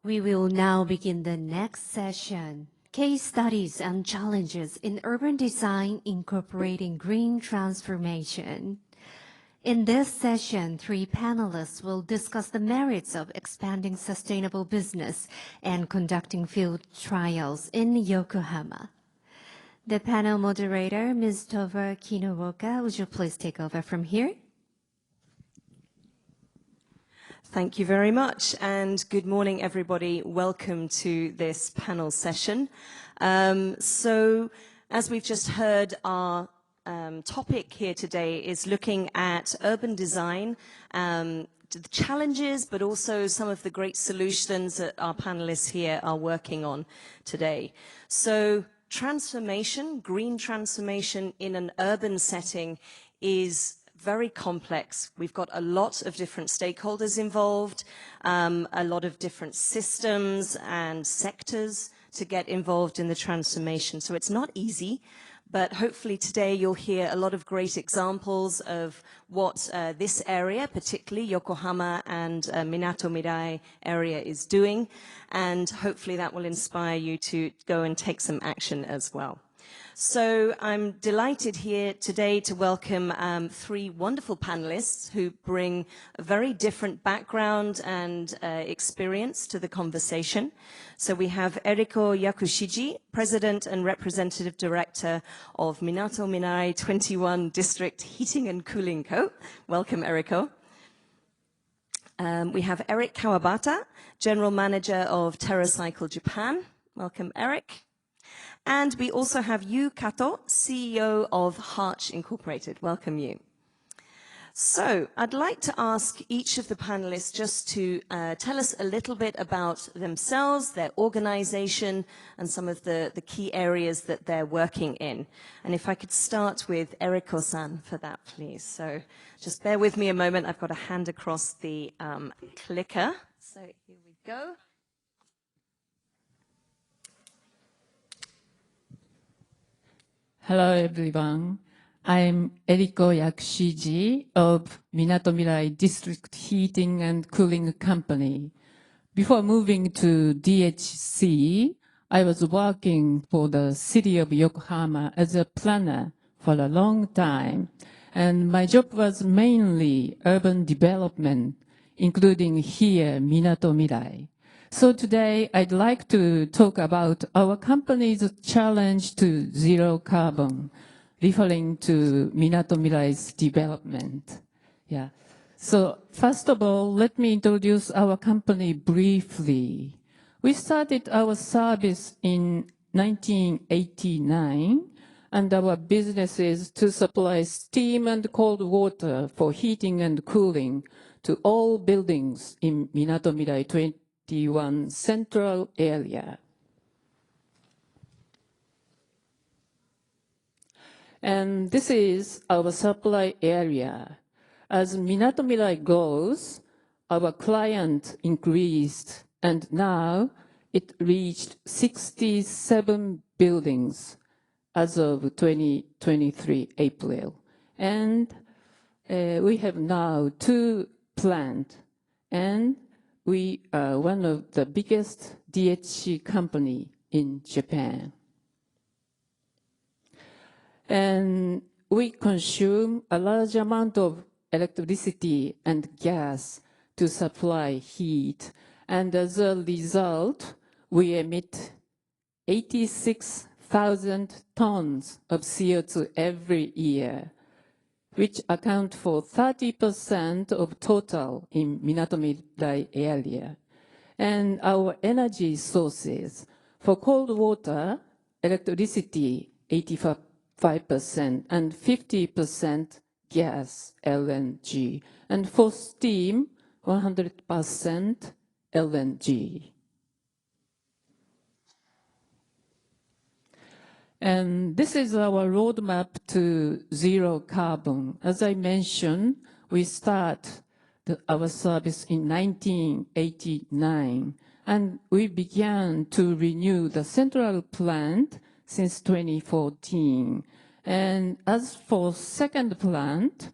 We will now begin the next session, Case Studies and Challenges in Urban Design Incorporating Green Transformation. In this session, 3 panelists will discuss the merits of expanding sustainable business and conducting field trials in Yokohama. The panel moderator, Ms. Tova Kinooka, would you please take over from here? Thank you very much, and good morning, everybody. Welcome to this panel session. So, as we've just heard, our topic here today is looking at urban design, the challenges, but also some of the great solutions that our panelists here are working on today. So, transformation, green transformation in an urban setting is very complex. We've got a lot of different stakeholders involved, a lot of different systems and sectors to get involved in the transformation. So it's not easy, but hopefully today you'll hear a lot of great examples of what this area, particularly Yokohama and Minato Mirai area, is doing, and hopefully that will inspire you to go and take some action as well. So I'm delighted here today to welcome 3 wonderful panelists who bring a very different background and experience to the conversation. So we have Eriko Yakushiji, President and Representative Director of Minato Mirai 21 District Heating and Cooling Co. Welcome, Eriko. We have Eric Kawabata, General Manager of TerraCycle Japan. Welcome, Eric. And we also have Yu Kato, CEO of Harch Incorporated. Welcome, Yu. So I'd like to ask each of the panelists just to tell us a little bit about themselves, their organization, and some of the key areas that they're working in. And if I could start with Eriko-san for that, please. So just bear with me a moment. I've got a hand across the clicker. So here we go. Hello, everyone. I'm Eriko Yakushiji of Minato Mirai District Heating and Cooling Company. Before moving to DHC, I was working for the city of Yokohama as a planner for a long time, and my job was mainly urban development, including here, Minato Mirai. So today, I'd like to talk about our company's challenge to zero carbon, referring to Minato Mirai's development. Yeah. So first of all, let me introduce our company briefly. We started our service in 1989, and our business is to supply steam and cold water for heating and cooling to all buildings in Minato Mirai 21 central area. And this is our supply area. As Minato Mirai grows, our client increased, and now it reached 67 buildings as of 2023 April. And we have now 2 plants, and we are one of the biggest DHC company in Japan. And we consume a large amount of electricity and gas to supply heat. And as a result, we emit 86,000 tons of CO2 every year, which account for 30% of total in Minato Mirai area. And our energy sources, for cold water, electricity, 85%, and 50% gas, LNG. And for steam, 100% LNG. And this is our roadmap to zero carbon. As I mentioned, we start our service in 1989, and we began to renew the central plant since 2014. And as for second plant,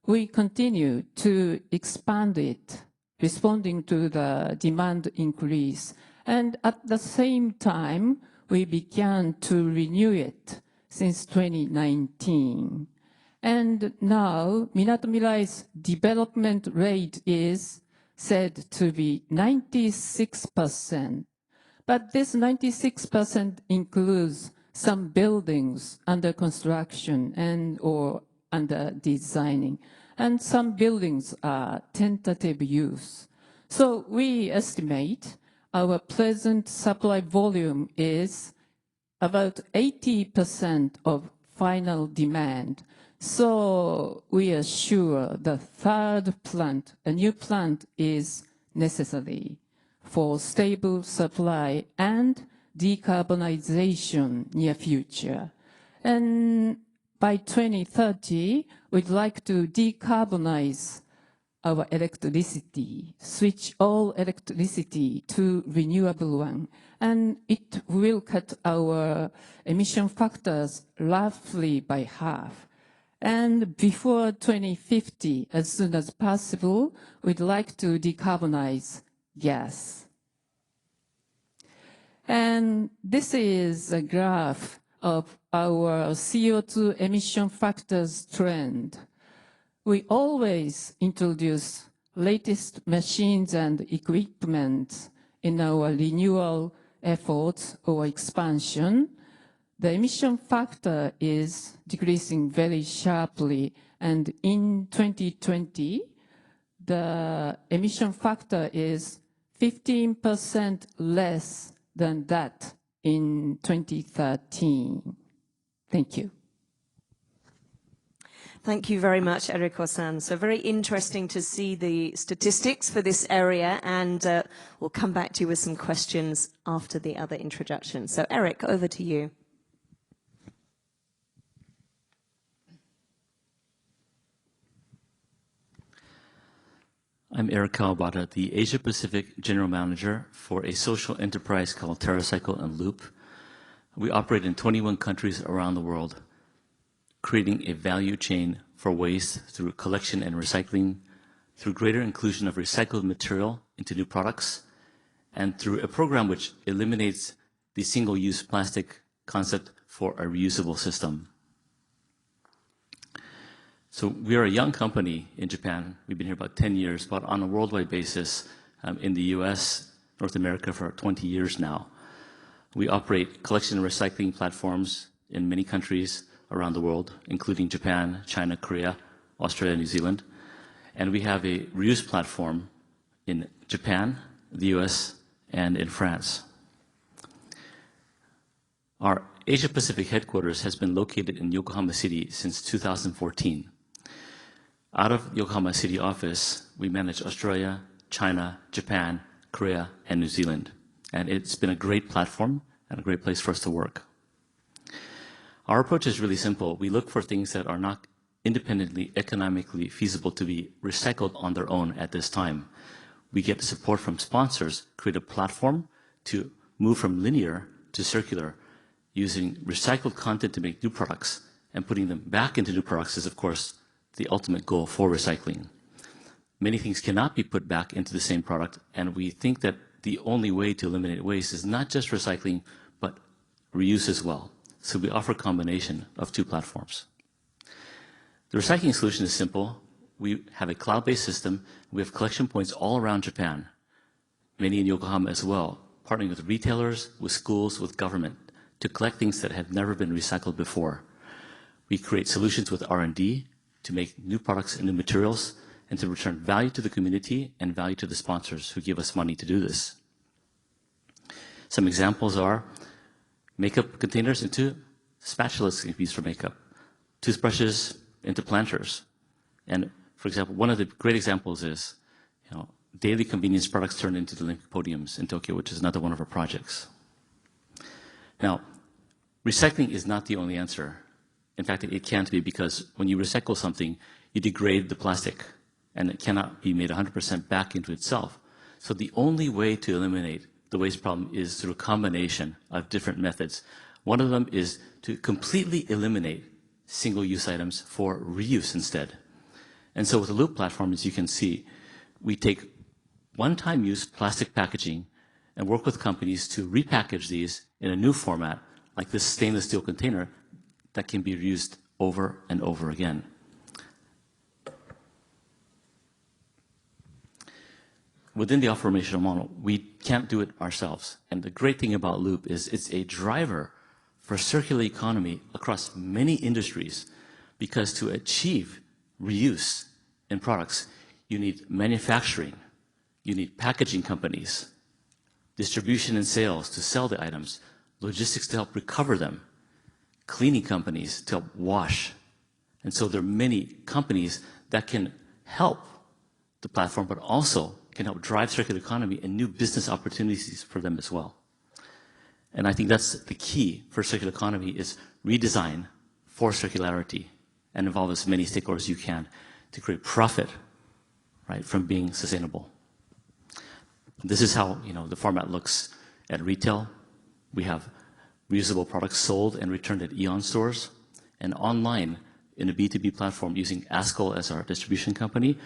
we continue to expand it responding to the demand increase. And at the same time, we began to renew it since 2019. And now, Minatomilai's development rate is said to be 96%. But this 96% includes some buildings under construction and or under designing. And some buildings are tentative use. So we estimate our present supply volume is about 80% of final demand. So we are sure the third plant, a new plant, is necessary for stable supply and decarbonization near future. And by 2030, we'd like to decarbonize our electricity, switch all electricity to renewable one. And it will cut our emission factors roughly by half. And before 2050, as soon as possible, we'd like to decarbonize gas. And this is a graph of our CO2 emission factors trend. We always introduce latest machines and equipment in our renewal efforts or expansion. The emission factor is decreasing very sharply, and in 2020, the emission factor is 15% less than that in 2013. Thank you. Thank you very much, Eriko-san. So very interesting to see the statistics for this area, and we'll come back to you with some questions after the other introductions. So Eric, over to you. I'm Eric Kawabata, the Asia Pacific General Manager for a social enterprise called TerraCycle and Loop. We operate in 21 countries around the world, creating a value chain for waste through collection and recycling, through greater inclusion of recycled material into new products, and through a program which eliminates the single-use plastic concept for a reusable system. So we are a young company in Japan. We've been here about 10 years, but on a worldwide basis, in the US, North America for 20 years now. We operate collection and recycling platforms in many countries around the world, including Japan, China, Korea, Australia, New Zealand. And we have a reuse platform in Japan, the US, and in France. Our Asia Pacific headquarters has been located in Yokohama City since 2014. Out of Yokohama City office, we manage Australia, China, Japan, Korea, and New Zealand. And it's been a great platform and a great place for us to work. Our approach is really simple. We look for things that are not independently, economically feasible to be recycled on their own at this time. We get support from sponsors, create a platform to move from linear to circular, using recycled content to make new products, and putting them back into new products is, of course, the ultimate goal for recycling. Many things cannot be put back into the same product, and we think that the only way to eliminate waste is not just recycling, but reuse as well. So we offer a combination of two platforms. The recycling solution is simple. We have a cloud-based system. We have collection points all around Japan, many in Yokohama as well, partnering with retailers, with schools, with government, to collect things that have never been recycled before. We create solutions with R&D to make new products and new materials, and to return value to the community and value to the sponsors who give us money to do this. Some examples are makeup containers into spatulas can be used for makeup, toothbrushes into planters. And for example, one of the great examples is, daily convenience products turned into the Olympic podiums in Tokyo, which is another one of our projects. Now, recycling is not the only answer. In fact, it can't be, because when you recycle something, you degrade the plastic, and it cannot be made 100% back into itself. So the only way to eliminate the waste problem is through a combination of different methods. One of them is to completely eliminate single-use items for reuse instead. And so with the Loop platform, as you can see, we take one-time use plastic packaging and work with companies to repackage these in a new format, like this stainless steel container that can be reused over and over again. Within the operational model, we can't do it ourselves. And the great thing about Loop is it's a driver for circular economy across many industries, because to achieve reuse in products, you need manufacturing, you need packaging companies, distribution and sales to sell the items, logistics to help recover them, cleaning companies to help wash. And so there are many companies that can help the platform, but also can help drive circular economy and new business opportunities for them as well. And I think that's the key for circular economy, is redesign for circularity and involve as many stakeholders as you can to create profit, right, from being sustainable. This is how, the format looks at retail. We have reusable products sold and returned at Aeon stores, and online in a B2B platform using ASCO as our distribution company.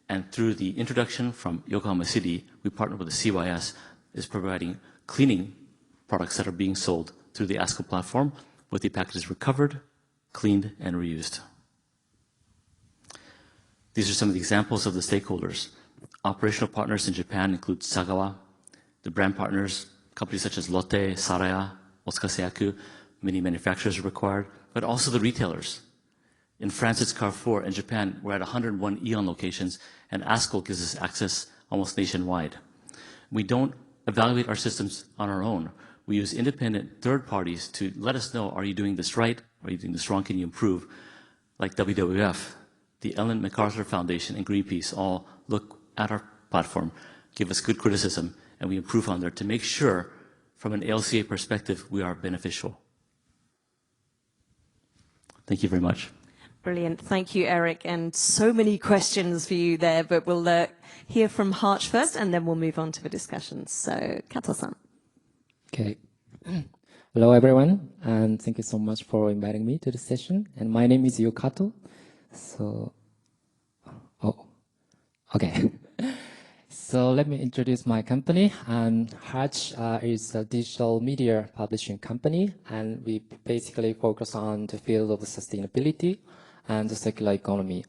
And through the introduction from Yokohama City, we partner with the CYS, is providing cleaning products that are being sold through the ASCO platform, with the packages recovered, cleaned, and reused. These are some of the examples of the stakeholders. Operational partners in Japan include Sagawa. The brand partners, companies such as Lotte, Saraya, Otsukaseyaku, many manufacturers are required, but also the retailers. In France, it's Carrefour. In Japan, we're at 101 Aeon locations, and ASCO gives us access almost nationwide. We don't evaluate our systems on our own. We use independent third parties to let us know, are you doing this right? Are you doing this wrong? Can you improve? Like WWF, the Ellen MacArthur Foundation, and Greenpeace all look at our platform, give us good criticism, and we improve on there to make sure, from an ALCA perspective, we are beneficial. Thank you very much. Brilliant. Thank you, Eric. And so many questions for you there, but we'll hear from Harch first, and then we'll move on to the discussions. So, Kato-san. Okay. Hello, everyone, and thank you so much for inviting me to the session. And my name is Yokato. So, okay. So let me introduce my company. Harch is a digital media publishing company, and we basically focus on the field of sustainability and the circular economy.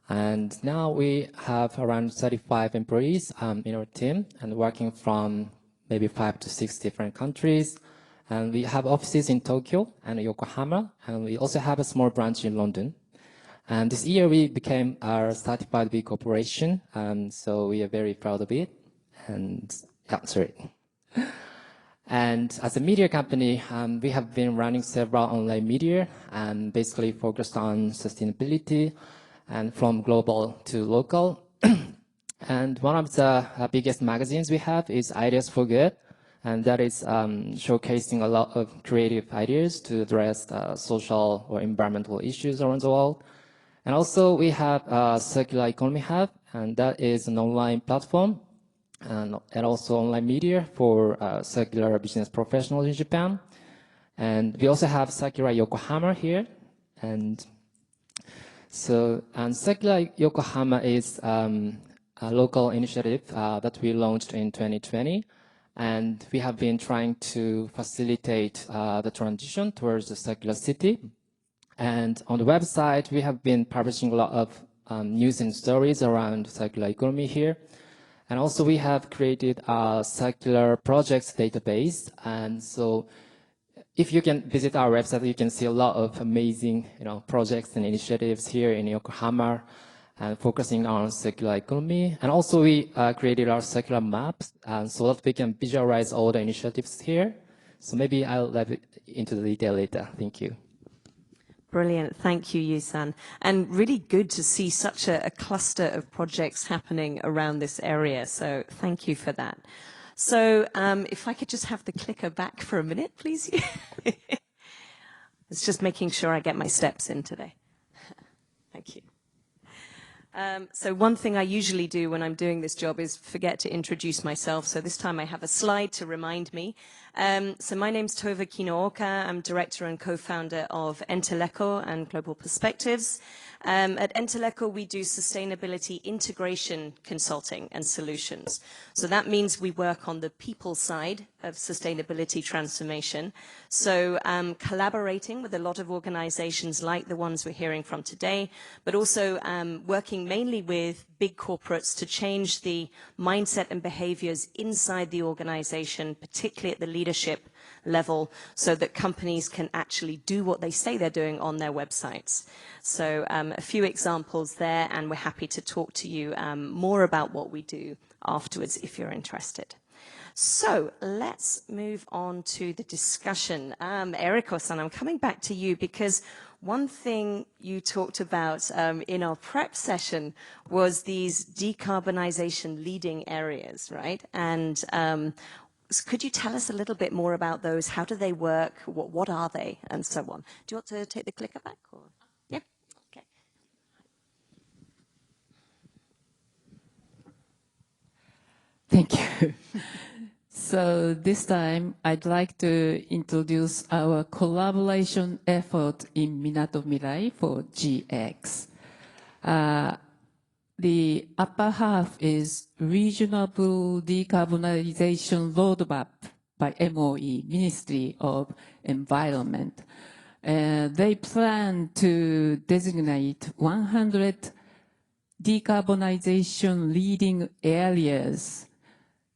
And now we have around 35 employees in our team, and working from maybe 5 to 6 different countries. And we have offices in Tokyo and Yokohama, and we also have a small branch in London. And this year we became our certified B Corporation, so we are very proud of it. And And as a media company, we have been running several online media and basically focused on sustainability and from global to local. And one of the biggest magazines we have is Ideas for Good, and that is showcasing a lot of creative ideas to address social or environmental issues around the world. And also we have a Circular Economy Hub, and that is an online platform and also online media for circular business professionals in Japan. And we also have Circular Yokohama here. And Circular Yokohama is a local initiative that we launched in 2020. And we have been trying to facilitate the transition towards the circular city. And on the website, we have been publishing a lot of news and stories around circular economy here. And also we have created a circular projects database. And so if you can visit our website, you can see a lot of amazing projects and initiatives here in Yokohama and focusing on circular economy. And also we created our circular maps so that we can visualize all the initiatives here. So maybe I'll dive into the detail later. Thank you. Brilliant. Thank you, Yu-san. And really good to see such a cluster of projects happening around this area. So thank you for that. So if I could just have the clicker back for a minute, please. It's just making sure I get my steps in today. Thank you. So one thing I usually do when I'm doing this job is forget to introduce myself. So this time I have a slide to remind me. So my name's Tova Kinooka. I'm director and co-founder of Enteleco and Global Perspectives. At Enteleco, we do sustainability integration consulting and solutions. So that means we work on the people side of sustainability transformation. So collaborating with a lot of organizations like the ones we're hearing from today, but also working mainly with big corporates to change the mindset and behaviors inside the organization, particularly at the leadership level, so that companies can actually do what they say they're doing on their websites. So a few examples there, and we're happy to talk to you more about what we do afterwards if you're interested. So let's move on to the discussion. Eriko-san, I'm coming back to you because one thing you talked about in our prep session was these decarbonization leading areas, right? And could you tell us a little bit more about those? How do they work? What are they? And so on. Do you want to take the clicker back? Or? Yeah? Okay. Thank you. So this time, I'd like to introduce our collaboration effort in Minato Mirai for GX. The upper half is Regional Decarbonization Roadmap by MOE, Ministry of Environment. They plan to designate 100 decarbonization leading areas.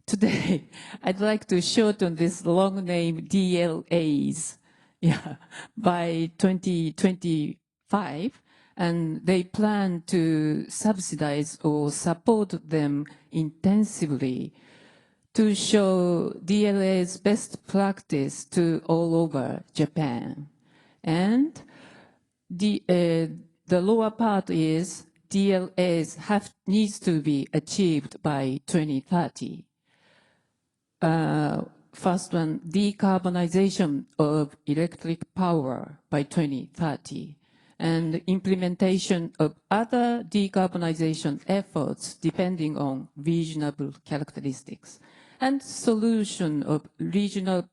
Today, I'd like to shorten this long name DLAs by 2025. And they plan to subsidize or support them intensively to show DLA's best practice to all over Japan. And the lower part is DLAs needs to be achieved by 2030. First one, decarbonization of electric power by 2030. And implementation of other decarbonization efforts depending on regional characteristics, and solution of regional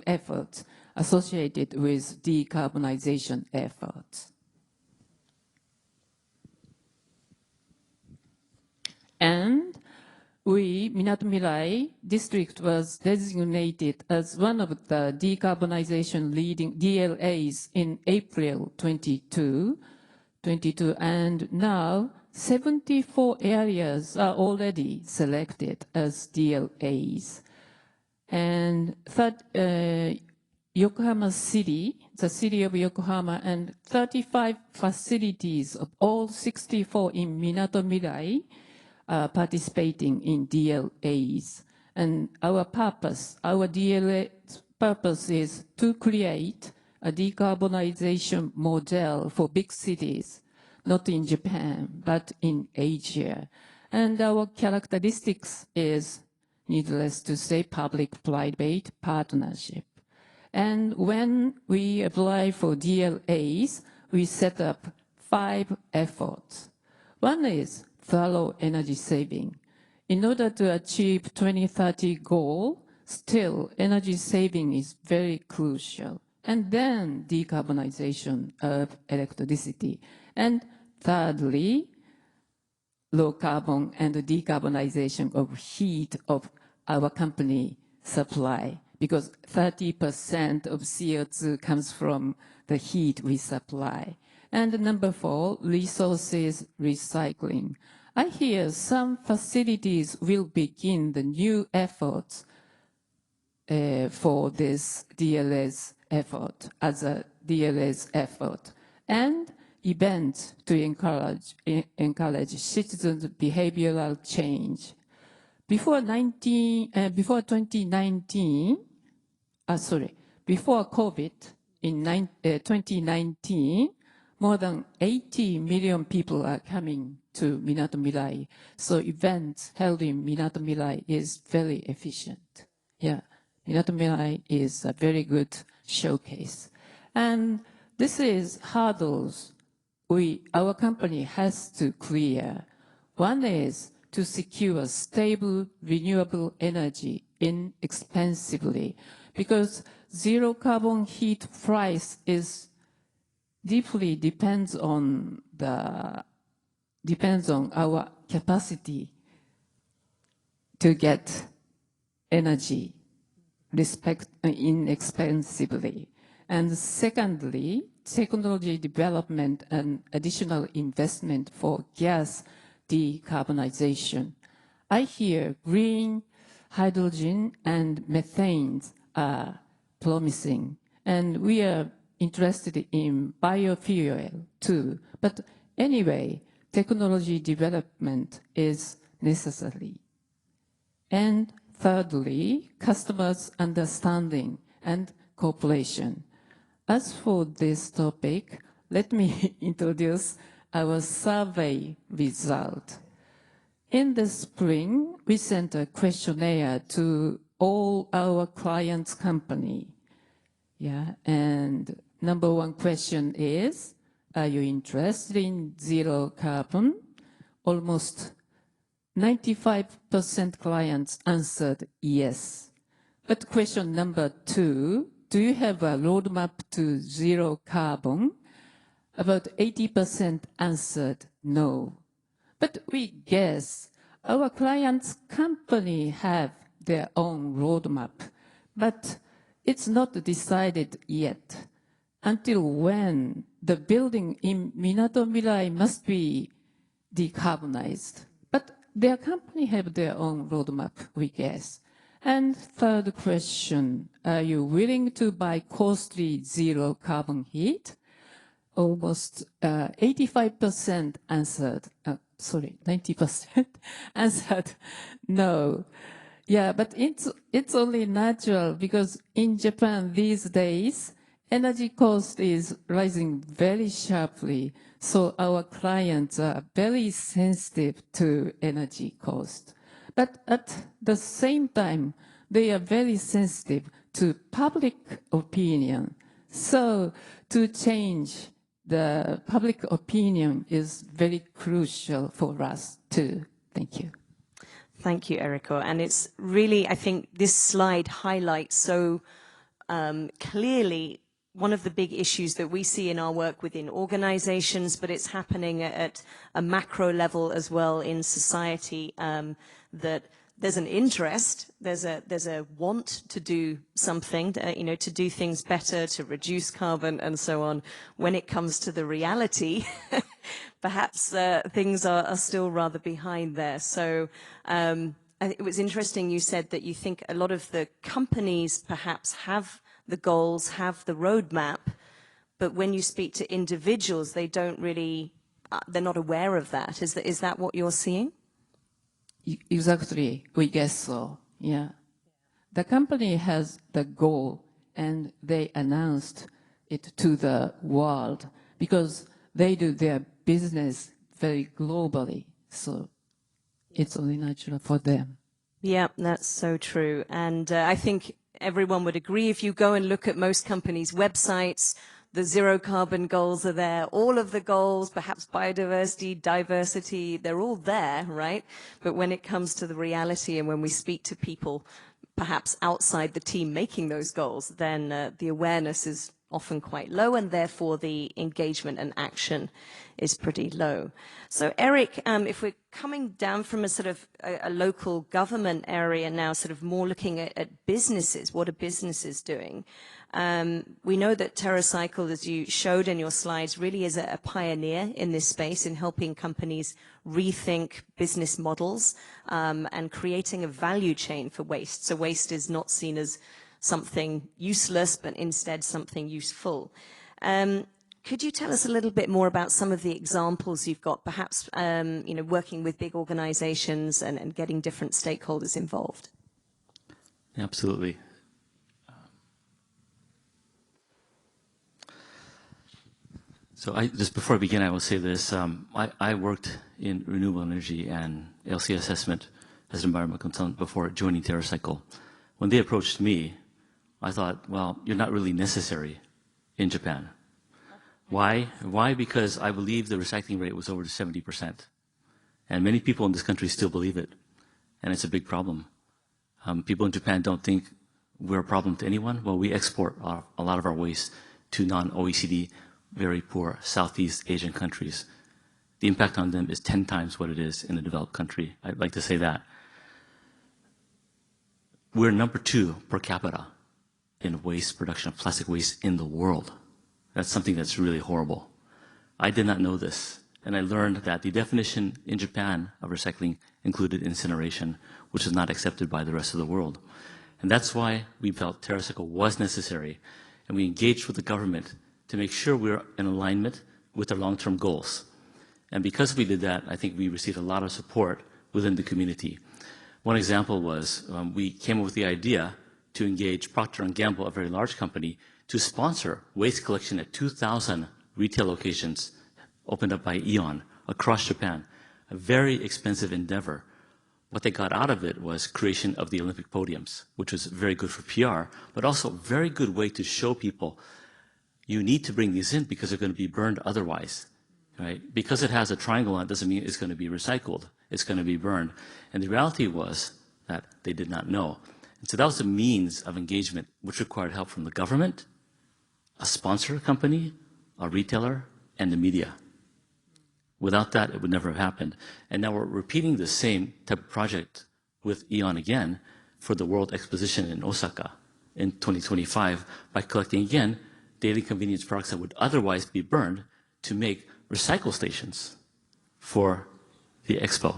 efforts associated with decarbonization efforts. And we, Minato Mirai District, was designated as one of the decarbonization leading DLAs in April 22, and now 74 areas are already selected as DLAs. And Yokohama City, the city of Yokohama, and 35 facilities of all 64 in Minato Mirai participating in DLAs. And our DLA purpose is to create a decarbonization model for big cities, not in Japan, but in Asia. And our characteristics is, needless to say, public-private partnership. And when we apply for DLAs, we set up 5 efforts. One is thorough energy saving. In order to achieve 2030 goal, still energy saving is very crucial. And then decarbonization of electricity. And thirdly, low carbon and decarbonization of heat of our company supply, because 30% of CO2 comes from the heat we supply. And number 4, resources recycling. I hear some facilities will begin the new efforts for this DLS effort, as a DLS effort, and events to encourage citizens' behavioral change. Before COVID, in 2019, more than 80 million people are coming to Minato Mirai. So events held in Minato Mirai is very efficient. Yeah, Minato Mirai is a very good showcase. And this is hurdles our company has to clear. One is to secure stable, renewable energy inexpensively, because zero carbon heat price is deeply depends on our capacity to get energy inexpensively. And secondly, technology development and additional investment for gas decarbonization. I hear green hydrogen and methane are promising, and we are interested in biofuel too. But anyway, technology development is necessary. And thirdly, customers' understanding and cooperation. As for this topic, let me introduce our survey result. In the spring, we sent a questionnaire to all our clients' company. Yeah, and number one question is, are you interested in zero carbon? Almost 95% clients answered yes. But question number two, do you have a roadmap to zero carbon? About 80% answered no. But we guess our clients' company have their own roadmap, but it's not decided yet. Until when the building in Minatomirai must be decarbonized. But their company have their own roadmap, we guess. And third question, are you willing to buy costly zero carbon heat? Almost 85% answered, 90% answered no. Yeah, but it's only natural because in Japan these days, energy cost is rising very sharply. So our clients are very sensitive to energy cost. But at the same time, they are very sensitive to public opinion. So to change the public opinion is very crucial for us too. Thank you. Thank you, Eriko. And it's really, I think this slide highlights so clearly one of the big issues that we see in our work within organizations, but it's happening at a macro level as well in society, that there's an interest, there's a want to do something, to do things better, to reduce carbon and so on. When it comes to the reality, perhaps things are still rather behind there. So it was interesting you said that you think a lot of the companies perhaps have the goals, have the roadmap, but when you speak to individuals, they don't really, they're not aware of that. Is that what you're seeing? Exactly, we guess so, yeah. The company has the goal and they announced it to the world because they do their business very globally. So it's only natural for them. Yeah, that's so true. And I think everyone would agree if you go and look at most companies' websites, the zero carbon goals are there, all of the goals, perhaps biodiversity, diversity, they're all there, right? But when it comes to the reality and when we speak to people perhaps outside the team making those goals, then the awareness is often quite low and therefore the engagement and action is pretty low. So Eric, if we're coming down from a sort of a local government area now, sort of more looking at businesses, what are businesses doing? We know that TerraCycle, as you showed in your slides, really is a pioneer in this space in helping companies rethink business models and creating a value chain for waste. So waste is not seen as something useless, but instead something useful. Could you tell us a little bit more about some of the examples you've got, perhaps working with big organizations and getting different stakeholders involved? Absolutely. So just before I begin, I will say this. I worked in renewable energy and LC assessment as an environmental consultant before joining TerraCycle. When they approached me, I thought, well, you're not really necessary in Japan. Why? Why? Because I believe the recycling rate was over 70%. And many people in this country still believe it. And it's a big problem. People in Japan don't think we're a problem to anyone. Well, we export a lot of our waste to non-OECD very poor Southeast Asian countries. The impact on them is 10 times what it is in a developed country. I'd like to say that. We're number 2 per capita in waste production of plastic waste in the world. That's something that's really horrible. I did not know this, and I learned that the definition in Japan of recycling included incineration, which is not accepted by the rest of the world. And that's why we felt TerraCycle was necessary, and we engaged with the government to make sure we're in alignment with our long-term goals. And because we did that, I think we received a lot of support within the community. One example was we came up with the idea to engage Procter & Gamble, a very large company, to sponsor waste collection at 2,000 retail locations opened up by Aeon across Japan. A very expensive endeavor. What they got out of it was creation of the Olympic podiums, which was very good for PR, but also a very good way to show people you need to bring these in because they're going to be burned otherwise. Right? Because it has a triangle on it doesn't mean it's going to be recycled. It's going to be burned. And the reality was that they did not know. And so that was a means of engagement which required help from the government, a sponsor company, a retailer, and the media. Without that, it would never have happened. And now we're repeating the same type of project with Aeon again for the World Exposition in Osaka in 2025 by collecting again daily convenience products that would otherwise be burned to make recycle stations for the expo.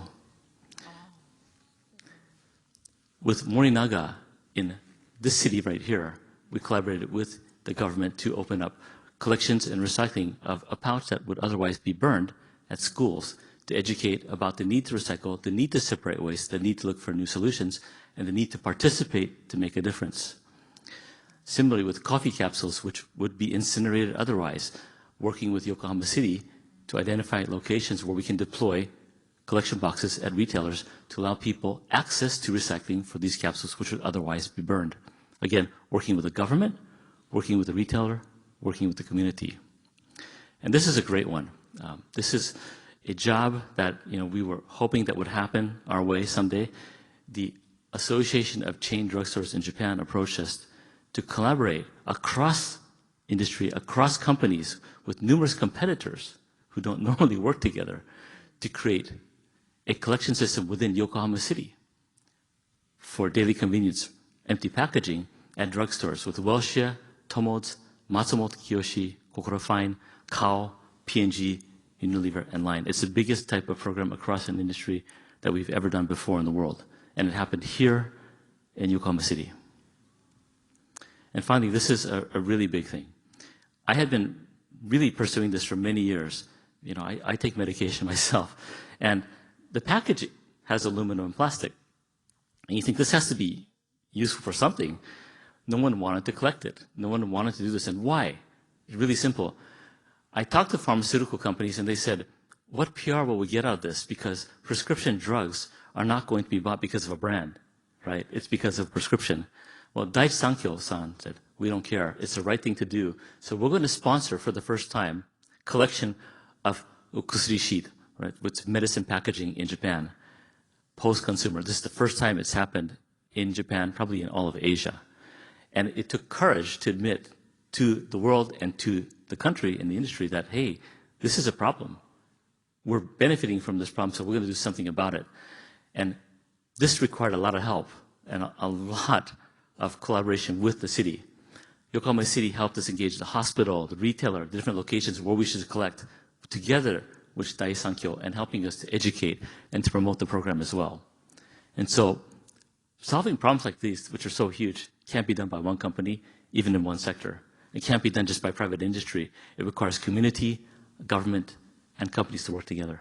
With Morinaga in this city right here, we collaborated with the government to open up collections and recycling of a pouch that would otherwise be burned at schools to educate about the need to recycle, the need to separate waste, the need to look for new solutions, and the need to participate to make a difference. Similarly with coffee capsules, which would be incinerated otherwise, working with Yokohama City to identify locations where we can deploy collection boxes at retailers to allow people access to recycling for these capsules which would otherwise be burned. Again, working with the government, working with the retailer, working with the community. And this is a great one. This is a job that we were hoping that would happen our way someday. The Association of Chain Drugstores in Japan approached us to collaborate across industry, across companies with numerous competitors who don't normally work together to create a collection system within Yokohama City for daily convenience empty packaging at drugstores with Welcia, Tomods, Matsumoto Kiyoshi, Kokoro Fine, Kao, P&G, Unilever, and Lion. It's the biggest type of program across an industry that we've ever done before in the world. And it happened here in Yokohama City. And finally, this is a really big thing. I had been really pursuing this for many years. I take medication myself. And the packaging has aluminum and plastic. And you think this has to be useful for something. No one wanted to collect it. No one wanted to do this. And why? It's really simple. I talked to pharmaceutical companies and they said, what PR will we get out of this? Because prescription drugs are not going to be bought because of a brand, right? It's because of prescription. Well, Daiichi Sankyo-san said, we don't care. It's the right thing to do. So we're going to sponsor for the first time collection of kusuri sheet, right, with medicine packaging in Japan, post-consumer. This is the first time it's happened in Japan, probably in all of Asia. And it took courage to admit to the world and to the country and the industry that, hey, this is a problem. We're benefiting from this problem, so we're going to do something about it. And this required a lot of help and a lot of collaboration with the city. Yokohama City helped us engage the hospital, the retailer, the different locations where we should collect together with Daiichi Sankyo and helping us to educate and to promote the program as well. And so solving problems like these, which are so huge, can't be done by one company, even in one sector. It can't be done just by private industry. It requires community, government, and companies to work together.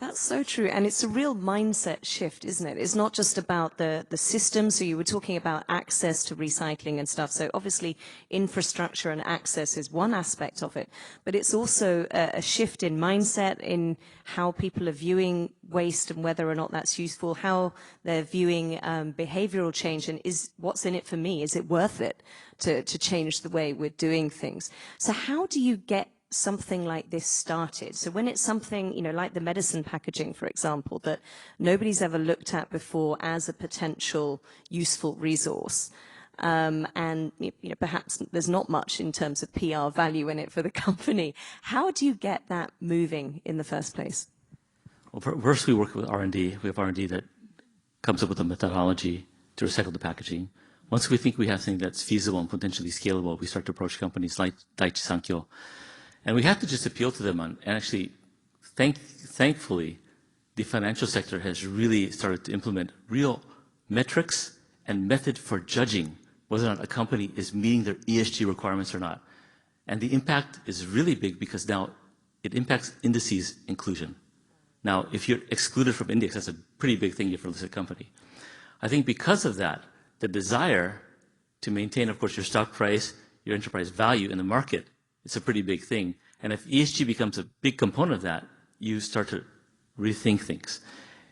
That's so true. And it's a real mindset shift, isn't it? It's not just about the system. So you were talking about access to recycling and stuff. So obviously infrastructure and access is one aspect of it, but it's also a shift in mindset in how people are viewing waste and whether or not that's useful, how they're viewing behavioral change and is what's in it for me? Is it worth it to change the way we're doing things? So how do you get something like this started? So when it's something, like the medicine packaging, for example, that nobody's ever looked at before as a potential useful resource, and perhaps there's not much in terms of PR value in it for the company. How do you get that moving in the first place? Well, first we work with R&D. We have R&D that comes up with a methodology to recycle the packaging. Once we think we have something that's feasible and potentially scalable, we start to approach companies like Daiichi Sankyo. And we have to just appeal to them and actually, thankfully, the financial sector has really started to implement real metrics and method for judging whether or not a company is meeting their ESG requirements or not. And the impact is really big because now it impacts indices inclusion. Now, if you're excluded from index, that's a pretty big thing for a listed company. I think because of that, the desire to maintain, of course, your stock price, your enterprise value in the market, it's a pretty big thing. And if ESG becomes a big component of that, you start to rethink things.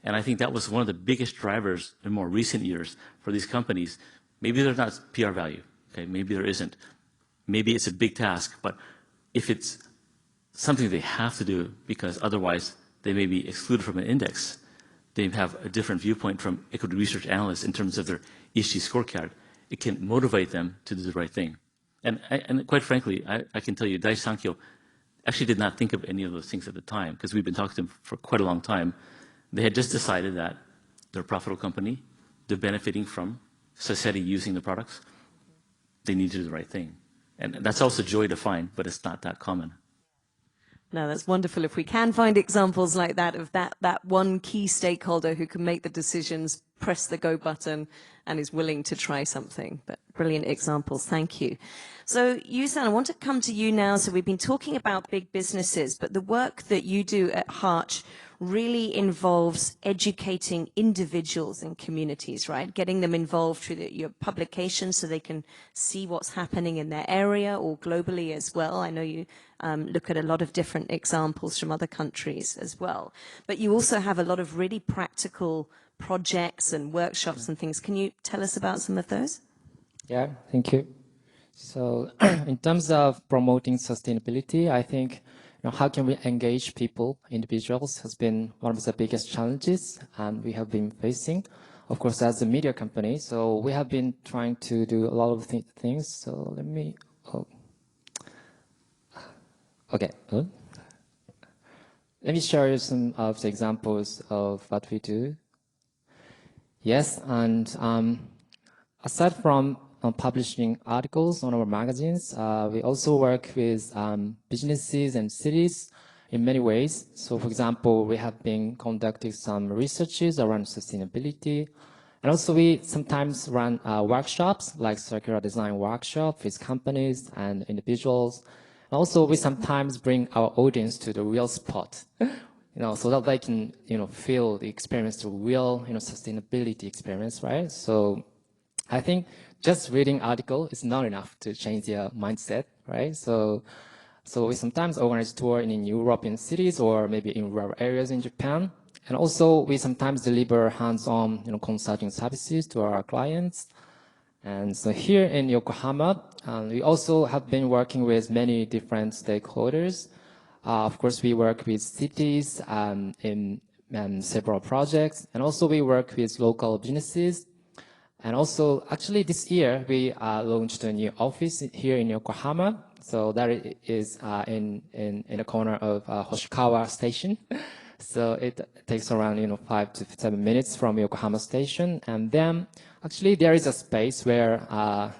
And I think that was one of the biggest drivers in more recent years for these companies. Maybe there's not PR value, okay? Maybe there isn't. Maybe it's a big task, but if it's something they have to do because otherwise they may be excluded from an index, they have a different viewpoint from equity research analysts in terms of their ESG scorecard, it can motivate them to do the right thing. And quite frankly, I can tell you, Daiichi Sankyo actually did not think of any of those things at the time because we've been talking to them for quite a long time. They had just decided that they're a profitable company, they're benefiting from society using the products, they need to do the right thing. And that's also joy to find, but it's not that common. No, that's wonderful if we can find examples like that of that one key stakeholder who can make the decisions, press the go button, and is willing to try something. But brilliant examples, thank you. So Yusan, I want to come to you now. So we've been talking about big businesses, but the work that you do at Harch really involves educating individuals and communities, right? Getting them involved through your publications so they can see what's happening in their area or globally as well. I know you look at a lot of different examples from other countries as well. But you also have a lot of really practical projects and workshops and things. Can you tell us about some of those? Yeah, thank you. So in terms of promoting sustainability, I think how can we engage people, individuals, has been one of the biggest challenges we have been facing. Of course, as a media company, so we have been trying to do a lot of things. So let me, let me share you some of the examples of what we do. Yes, and aside from publishing articles on our magazines, we also work with businesses and cities in many ways. So, for example, we have been conducting some researches around sustainability. And also we sometimes run workshops, like circular design workshop with companies and individuals. And also we sometimes bring our audience to the real spot, so that they can, feel the experience, the real, sustainability experience, right? So I think just reading article is not enough to change their mindset, right? So we sometimes organize tour in European cities or maybe in rural areas in Japan. And also we sometimes deliver hands-on, consulting services to our clients. And so here in Yokohama, we also have been working with many different stakeholders. Of course, we work with cities in several projects, and also we work with local businesses. And also, actually, this year we launched a new office here in Yokohama. So that is in the corner of Hoshikawa Station. So it takes around 5 to 7 minutes from Yokohama Station. And then, actually, there is a space where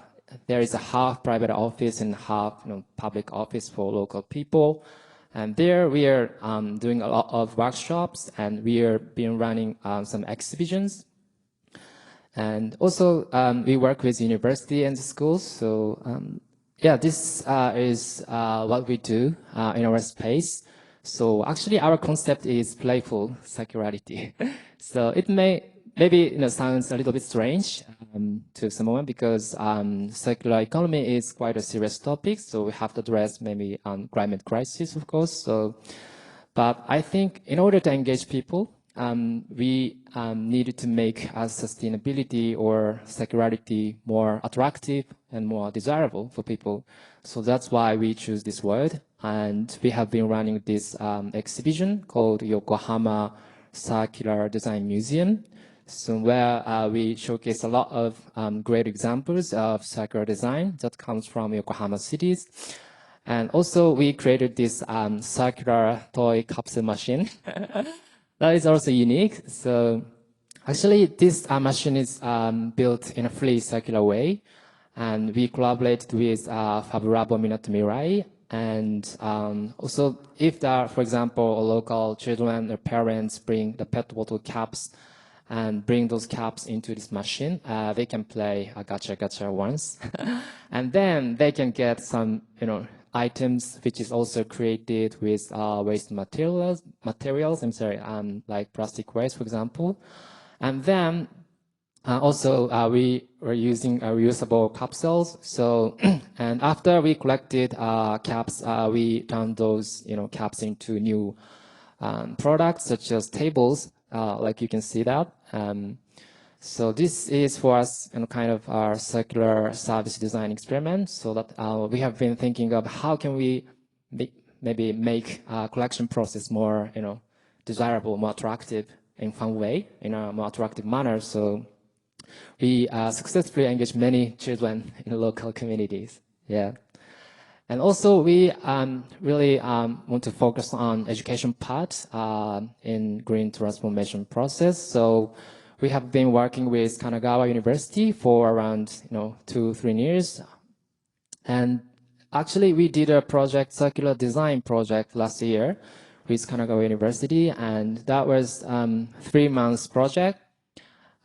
there is a half private office and half public office for local people. And there we are doing a lot of workshops, and we are been running some exhibitions. And also we work with university and schools. So yeah, this is what we do in our space. So actually our concept is playful circularity. So it maybe sounds a little bit strange to someone because circular economy is quite a serious topic. So we have to address maybe climate crisis, of course. So, but I think in order to engage people, we needed to make sustainability or circularity more attractive and more desirable for people. So that's why we choose this word. And we have been running this exhibition called Yokohama Circular Design Museum. so where we showcase a lot of great examples of circular design that comes from Yokohama cities. And also we created this circular toy capsule machine. That is also unique. So actually this machine is built in a fully circular way. And we collaborated with Favorable Minatomirai. And also, if there are, for example, local children or parents bring the pet bottle caps and bring those caps into this machine, they can play a gacha once. And then they can get some, items which is also created with waste materials, like plastic waste, for example. And then also, we were using reusable capsules. So, and after we collected caps, we turned those, caps into new products such as tables, like you can see that. So this is for us, kind of our circular service design experiment. So that we have been thinking of how can we maybe make collection process more, desirable, more attractive in fun way, in a more attractive manner. So we successfully engaged many children in local communities. Yeah. And also we really want to focus on education part in green transformation process. So we have been working with Kanagawa University for around 2-3 years. And actually we did a project, circular design project last year with Kanagawa University, and that was 3 months project.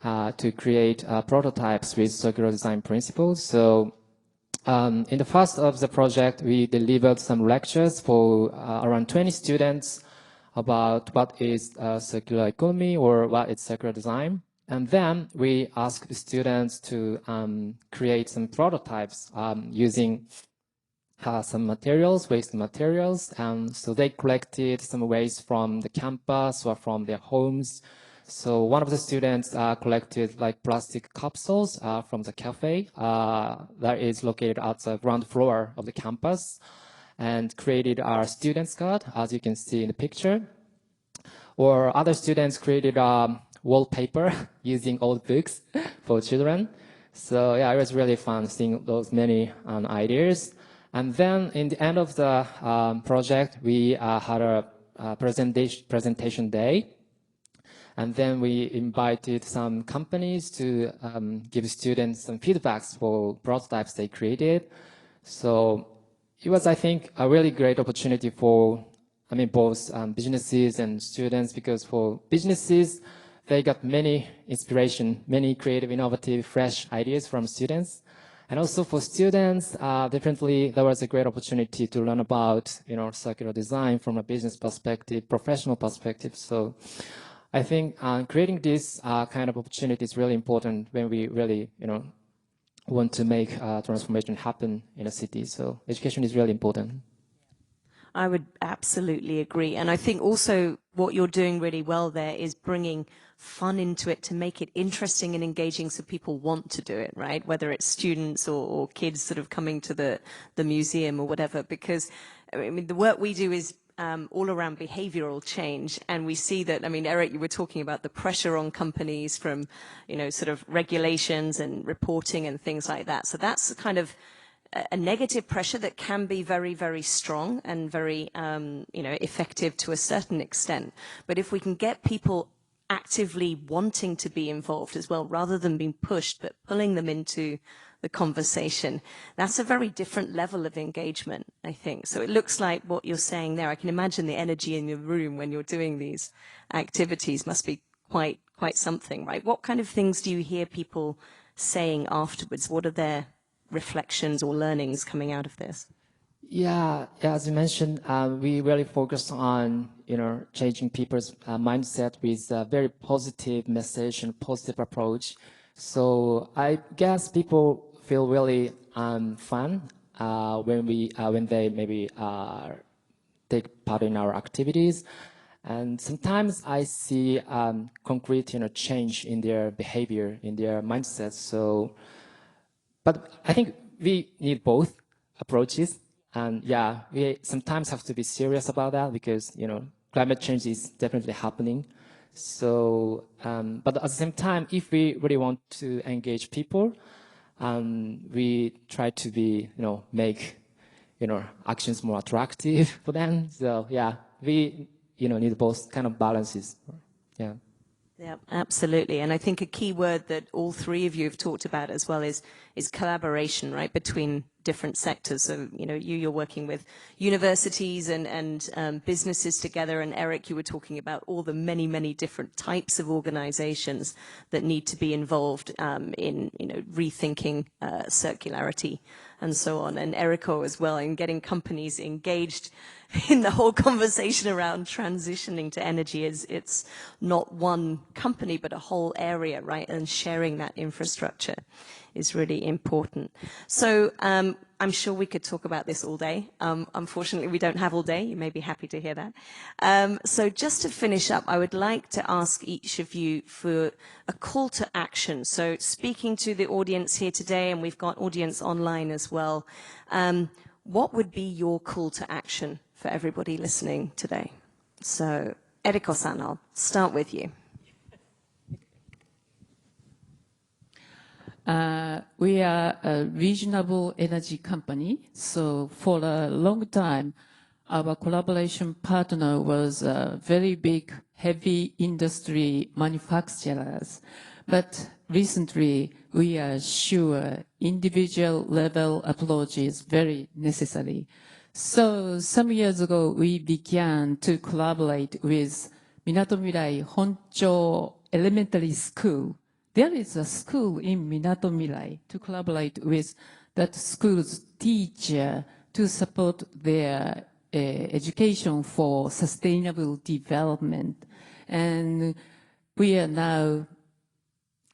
To create prototypes with circular design principles. So in the first of the project, we delivered some lectures for around 20 students about what is circular economy or what is circular design. And then we asked the students to create some prototypes using some materials, waste materials. So they collected some waste from the campus or from their homes. So one of the students collected like plastic capsules from the cafe that is located at the ground floor of the campus and created our students card, as you can see in the picture. Or other students created wallpaper using old books for children. So yeah, it was really fun seeing those many ideas. And then in the end of the project, we had a presentation day. And then we invited some companies to give students some feedbacks for prototypes they created. So it was, I think, a really great opportunity for, both businesses and students, because for businesses, they got many inspiration, many creative, innovative, fresh ideas from students. And also for students, definitely there was a great opportunity to learn about, circular design from a business perspective, professional perspective. So I think creating this kind of opportunity is really important when we really, want to make transformation happen in a city. So education is really important. I would absolutely agree. And I think also what you're doing really well there is bringing fun into it to make it interesting and engaging so people want to do it, right? Whether it's students or kids sort of coming to the museum or whatever, because the work we do is all around behavioral change. And we see that, Eric, you were talking about the pressure on companies from, sort of regulations and reporting and things like that. So that's kind of a negative pressure that can be very, very strong and very, effective to a certain extent. But if we can get people actively wanting to be involved as well, rather than being pushed, but pulling them into the conversation, that's a very different level of engagement, I think. So it looks like what you're saying there, I can imagine the energy in the room when you're doing these activities must be quite something, right? What kind of things do you hear people saying afterwards? What are their reflections or learnings coming out of this? Yeah, as you mentioned, we really focus on, changing people's mindset with a very positive message and positive approach. So I guess people feel really fun when they maybe take part in our activities. And sometimes I see concrete, change in their behavior, in their mindset. So, but I think we need both approaches. And yeah, we sometimes have to be serious about that because, climate change is definitely happening. So, But at the same time, if we really want to engage people, we try to be, make, actions more attractive for them. So yeah, we, need both kind of balances. Yeah. Yeah, absolutely. And I think a key word that all three of you have talked about as well is collaboration, right, between different sectors. So, you're working with universities and businesses together. And Eric, you were talking about all the many, many different types of organizations that need to be involved in, rethinking circularity and so on. And Eriko as well, in getting companies engaged in the whole conversation around transitioning to energy. It's not one company, but a whole area, right? And sharing that infrastructure is really important. So I'm sure we could talk about this all day. Unfortunately, we don't have all day. You may be happy to hear that. So just to finish up, I would like to ask each of you for a call to action. So speaking to the audience here today, and we've got audience online as well, what would be your call to action for everybody listening today? So, Eriko-san, I'll start with you. We are a reasonable energy company, so for a long time, our collaboration partner was very big, heavy industry manufacturers. But recently, we are sure individual level approach is very necessary. So some years ago, we began to collaborate with Minatomirai Honcho Elementary School. There is a school in Minatomirai to collaborate with that school's teacher to support their education for sustainable development. And we are now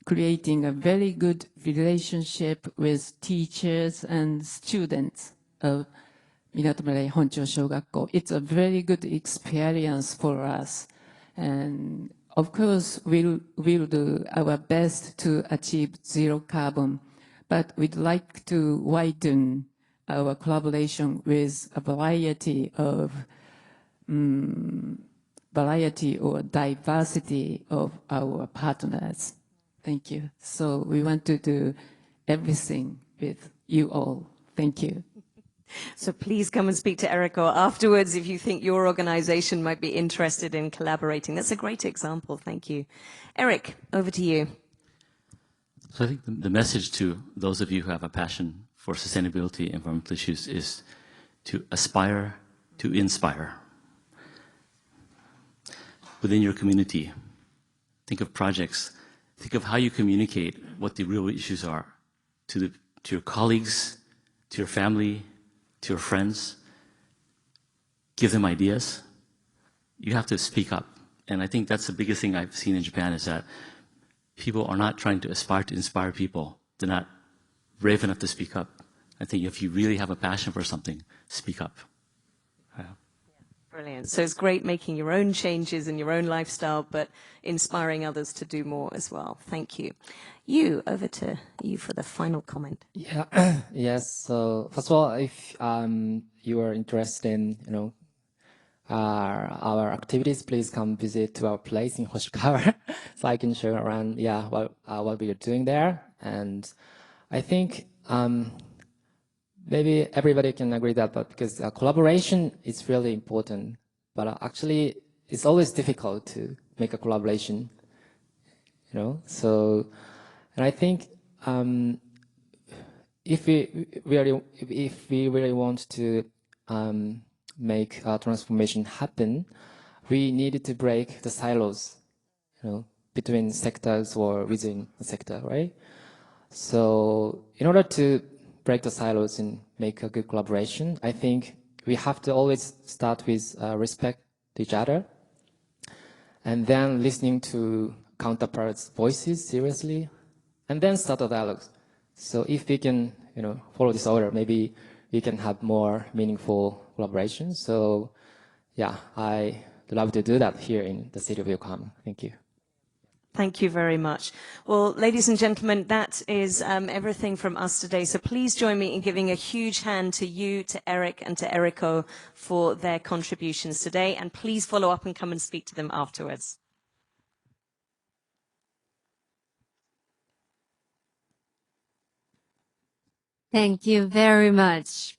creating a very good relationship with teachers and students of Minatomirai Honcho Shogakko. It's a very good experience for us. And of course, we'll do our best to achieve zero carbon, but we'd like to widen our collaboration with a variety or diversity of our partners. Thank you. So we want to do everything with you all. Thank you. So please come and speak to Eriko afterwards if you think your organization might be interested in collaborating. That's a great example. Thank you. Eric, over to you. So I think the message to those of you who have a passion for sustainability and environmental issues is to aspire to inspire. Within your community, think of projects. Think of how you communicate what the real issues are to your colleagues, to your family, to your friends. Give them ideas. You have to speak up. And I think that's the biggest thing I've seen in Japan is that people are not trying to aspire to inspire people. They're not brave enough to speak up. I think if you really have a passion for something, speak up. Brilliant. So it's great making your own changes in your own lifestyle, but inspiring others to do more as well. Thank you. Over to you for the final comment. Yeah. Yes. So first of all, if you are interested in, our activities, please come visit to our place in Hoshikawa, so I can show around, what we are doing there. And I think maybe everybody can agree that, but because collaboration is really important, but actually it's always difficult to make a collaboration, So, and I think if we really want to make transformation happen, we needed to break the silos, between sectors or within a sector, right? So in order to break the silos and make a good collaboration, I think we have to always start with respect to each other, and then listening to counterparts' voices seriously, and then start a dialogue. So if we can, follow this order, maybe we can have more meaningful collaboration. So yeah, I love to do that here in the city of Yokohama. Thank you. Thank you very much. Well, ladies and gentlemen, that is everything from us today. So please join me in giving a huge hand to you, to Eric, and to Eriko for their contributions today. And please follow up and come and speak to them afterwards. Thank you very much.